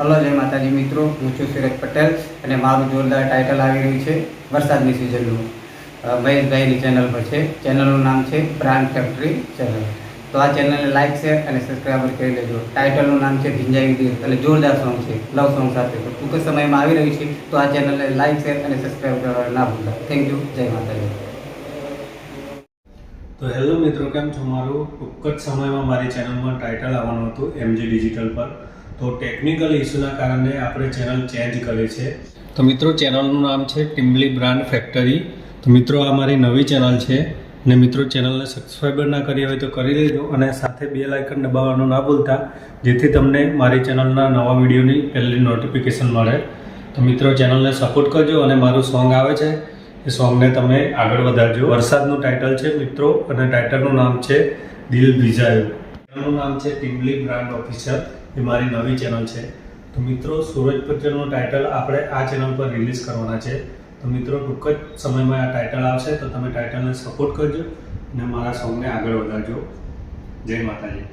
Hello જય માતાજી મિત્રો, હું છું સુરજ પટેલ અને મારું જોરદાર ટાઇટલ આવી રહ્યું છે વરસાદની સિઝનનું. મહેશભાઈની ચેનલ પર છે. ચેનલનું નામ છે બ્રાન્ડ ફેક્ટરી ચેનલ. તો આ ચેનલને લાઇક શેર અને સબસ્ક્રાઈબર કરી લેજો. ટાઇટલનું નામ છે ભીંજાવી દિલ, એટલે જોરદાર સોંગ છે, લવ સોંગ સાથે. તો ટૂંક સમયમાં આવી રહ્યું છે, તો આ ચેનલને લાઇક શેર અને સબસ્ક્રાઈબ કરવા ના ભૂલતા. થેન્ક યુ, જય માતાજી. તો હેલો મિત્રો, કેમ છો? મારું ટૂંક જ સમયમાં મારી ચેનલમાં ટાઇટલ આવવાનું હતું MG ડિજિટલ પર. તો ટેકનિકલ ઇસ્યુના કારણે આપણે ચેનલ ચેન્જ કરી છે. તો મિત્રો, ચેનલનું નામ છે ટિમ્બલી બ્રાન્ડ ફેક્ટરી. તો મિત્રો, આ મારી નવી ચેનલ છે અને મિત્રો, ચેનલને સબસ્ક્રાઈબર ના કરી હોય તો કરી લેજો અને સાથે બેલ આઇકન દબાવવાનું ના ભૂલતા, જેથી તમને મારી ચેનલના નવા વિડીયોની પહેલી નોટિફિકેશન મળે. તો મિત્રો, ચેનલને સપોર્ટ કરજો અને મારું સોંગ આવે છે એ સોંગને તમે આગળ વધારજો. વરસાદનું ટાઇટલ છે મિત્રો અને ટાઇટલનું નામ છે દિલ ભીજાયું. ચેનલનું નામ છે ટિમ્બલી બ્રાન્ડ ઓફિશિયલ. એ મારી નવી ચેનલ છે. તો મિત્રો, સૂરજ પટેલનું ટાઇટલ આપણે આ ચેનલ પર રિલીઝ કરવાના છે. તો મિત્રો, ટૂંક જ સમયમાં આ ટાઇટલ આવશે, તો તમે ટાઇટલને સપોર્ટ કરજો અને મારા સોંગને આગળ વધારજો. જય માતાજી.